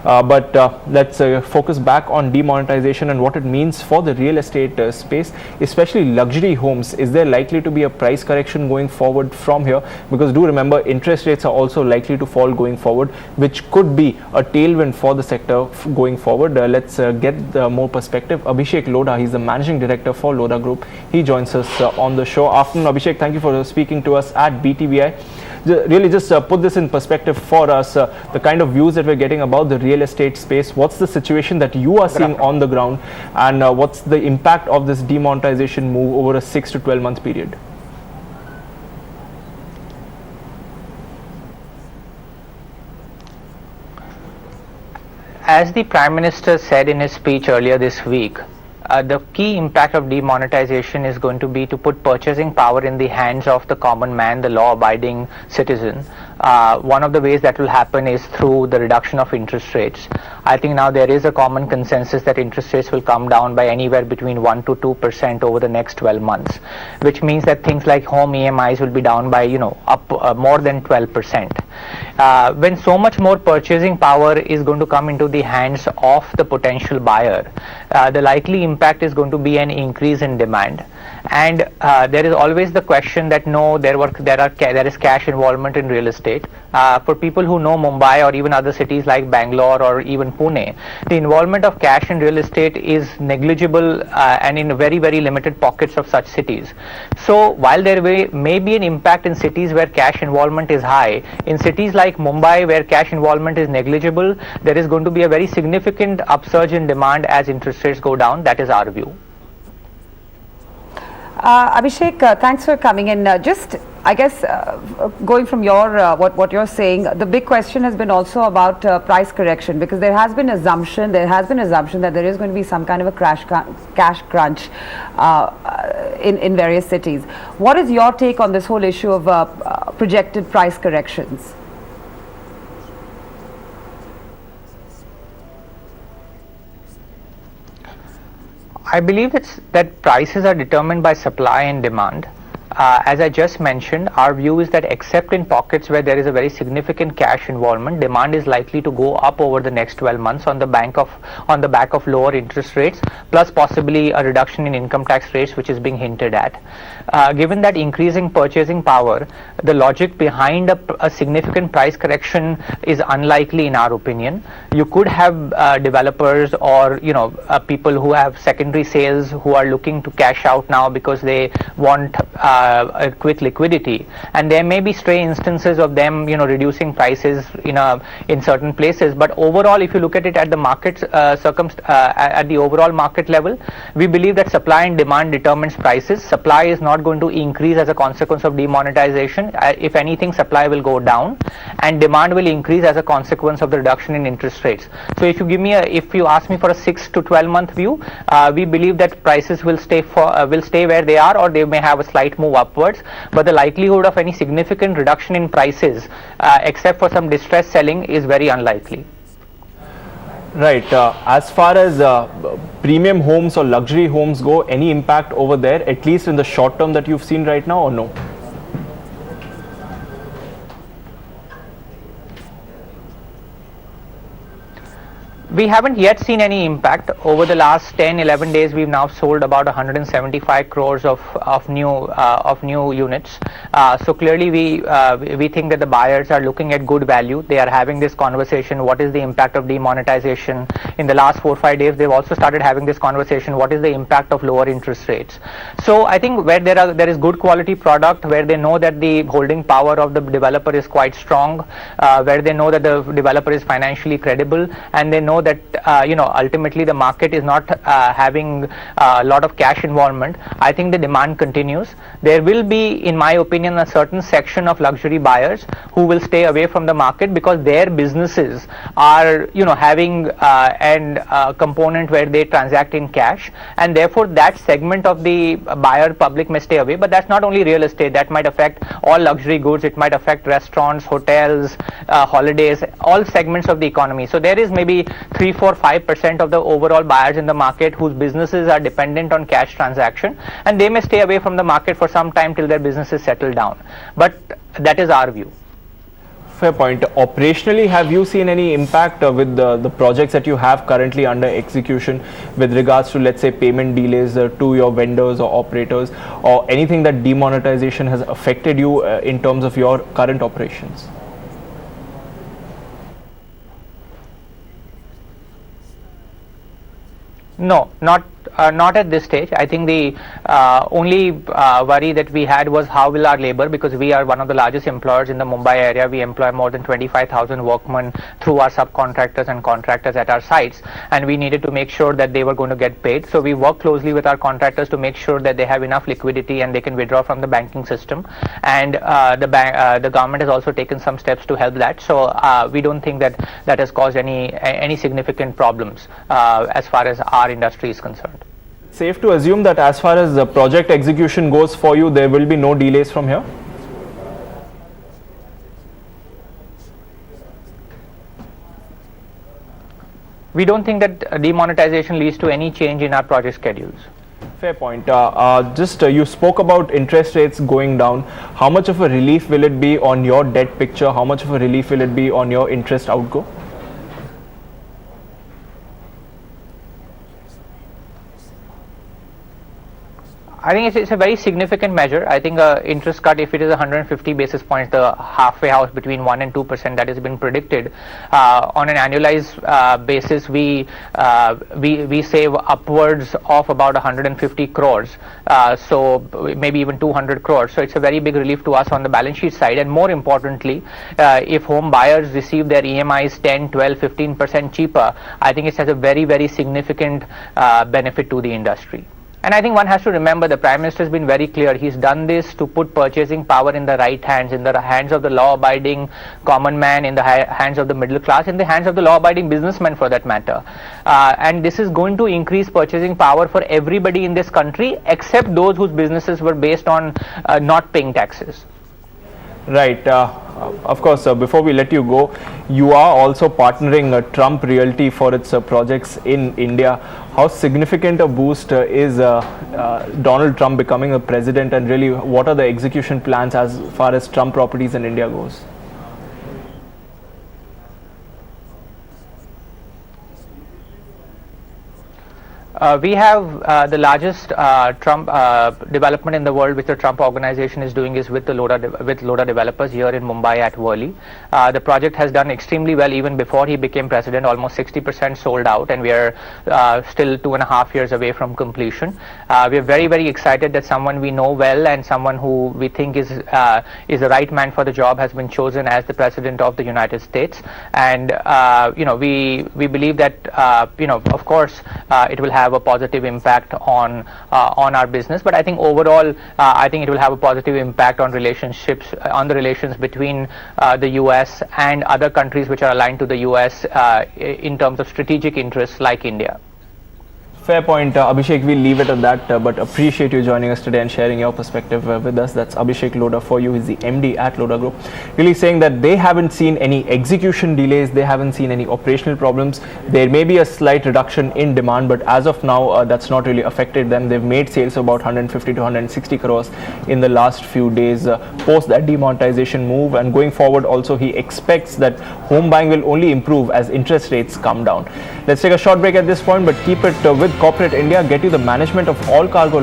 But let's focus back on demonetization and what it means for the real estate space, especially luxury homes. Is there likely to be a price correction going forward from here? Because do remember, interest rates are also likely to fall going forward, which could be a tailwind for the sector going forward. Let's get more perspective. Abhishek Lodha, he's the managing director for Lodha Group. He joins us on the show. Afternoon, Abhishek. Thank you for speaking to us at BTVi. Really just put this in perspective for us, the kind of views that we're getting about the real estate space. What's the situation that you are seeing on the ground, and what's the impact of this demonetization move over a 6 to 12 month period? As the Prime Minister said in his speech earlier this week, the key impact of demonetization is going to be to put purchasing power in the hands of the common man, the law-abiding citizen. One of the ways that will happen is through the reduction of interest rates. I think now there is a common consensus that interest rates will come down by anywhere between 1 to 2% over the next 12 months, which means that things like home EMIs will be down by, up more than 12%. When so much more purchasing power is going to come into the hands of the potential buyer, the likely impact is going to be an increase in demand. And there is always the question that there is cash involvement in real estate. For people who know Mumbai or even other cities like Bangalore or even Pune, the involvement of cash in real estate is negligible and in very, very limited pockets of such cities. So while there may be an impact in cities where cash involvement is high, in cities like Mumbai where cash involvement is negligible, there is going to be a very significant upsurge in demand as interest rates go down. That is our view. Abhishek, thanks for coming in. I guess, going from your what you're saying, the big question has been also about price correction, because there has been assumption that there is going to be some kind of a cash crunch in various cities. What is your take on this whole issue of projected price corrections? I believe that prices are determined by supply and demand. As I just mentioned, our view is that except in pockets where there is a very significant cash involvement, demand is likely to go up over the next 12 months on the back of lower interest rates, plus possibly a reduction in income tax rates, which is being hinted at. Given that increasing purchasing power, the logic behind a significant price correction is unlikely in our opinion. You could have developers or people who have secondary sales who are looking to cash out now because they want a quick liquidity, and there may be stray instances of them reducing prices in certain places. But overall, if you look at it at the market at the overall market level, we believe that supply and demand determines prices. Supply is not going to increase as a consequence of demonetization. If anything, supply will go down and demand will increase as a consequence of the reduction in interest rates. So if you ask me for a 6 to 12 month view, we believe that prices will stay where they are, or they may have a slight move upwards, but the likelihood of any significant reduction in prices, except for some distressed selling, is very unlikely. Right. As far as premium homes or luxury homes go, any impact over there, at least in the short term, that you've seen right now, or no? We haven't yet seen any impact. Over the last 10-11 days, we've now sold about 175 crores of new units. So clearly, we think that the buyers are looking at good value. They are having this conversation: what is the impact of demonetization? In the last 4 or 5 days, they've also started having this conversation: what is the impact of lower interest rates? So I think where there is good quality product, where they know that the holding power of the developer is quite strong, where they know that the developer is financially credible, and they know that ultimately the market is not having a lot of cash involvement, I think the demand continues. There will be, in my opinion, a certain section of luxury buyers who will stay away from the market because their businesses are having a component where they transact in cash, and therefore that segment of the buyer public may stay away. But that's not only real estate, that might affect all luxury goods. It might affect restaurants, hotels, holidays, all segments of the economy. So there is maybe 3, 4, 5% of the overall buyers in the market whose businesses are dependent on cash transaction, and they may stay away from the market for some time till their businesses settle down. But that is our view. Fair point. Operationally, have you seen any impact with the projects that you have currently under execution with regards to, let's say, payment delays to your vendors or operators, or anything that demonetization has affected you in terms of your current operations? No, not at this stage. I think the only worry that we had was how will our labor, because we are one of the largest employers in the Mumbai area. We employ more than 25,000 workmen through our subcontractors and contractors at our sites, and we needed to make sure that they were going to get paid. So we work closely with our contractors to make sure that they have enough liquidity and they can withdraw from the banking system. And the government has also taken some steps to help that. So we don't think that has caused any significant problems as far as our industry is concerned. Safe to assume that as far as the project execution goes for you, there will be no delays from here? We don't think that demonetization leads to any change in our project schedules. Fair point. You spoke about interest rates going down. How much of a relief will it be on your debt picture? How much of a relief will it be on your interest outgo? I think it's a very significant measure. I think interest cut, if it is 150 basis points, the halfway house between 1 and 2% that has been predicted, on an annualized basis, we save upwards of about 150 crores, so maybe even 200 crores. So it's a very big relief to us on the balance sheet side. And more importantly, if home buyers receive their EMIs 10, 12, 15% cheaper, I think it has a very, very significant benefit to the industry. And I think one has to remember the Prime Minister has been very clear. He's done this to put purchasing power in the right hands, in the hands of the law-abiding common man, in the hands of the middle class, in the hands of the law-abiding businessman for that matter. And this is going to increase purchasing power for everybody in this country except those whose businesses were based on not paying taxes. Right. Of course, before we let you go, you are also partnering Trump Realty for its projects in India. How significant a boost is Donald Trump becoming a president, and really what are the execution plans as far as Trump properties in India goes? We have the largest Trump development in the world, which the Trump organization is doing, is with Lodha developers here in Mumbai at Worli. The project has done extremely well even before he became president, almost 60% sold out, and we are still 2.5 years away from completion. We are very, very excited that someone we know well and someone who we think is the right man for the job has been chosen as the president of the United States. And we believe that of course it will have a positive impact on our business, but I think overall I think it will have a positive impact on relationships, on the relations between the US and other countries which are aligned to the US in terms of strategic interests like India. Fair point, Abhishek. We'll leave it at that, but appreciate you joining us today and sharing your perspective with us. That's Abhishek Lodha for you. He's the MD at Lodha Group. Really saying that they haven't seen any execution delays, they haven't seen any operational problems. There may be a slight reduction in demand, but as of now, that's not really affected them. They've made sales of about 150 to 160 crores in the last few days post that demonetization move. And going forward, also, he expects that home buying will only improve as interest rates come down. Let's take a short break at this point, but keep it with Corporate India. Get you the management of all cargo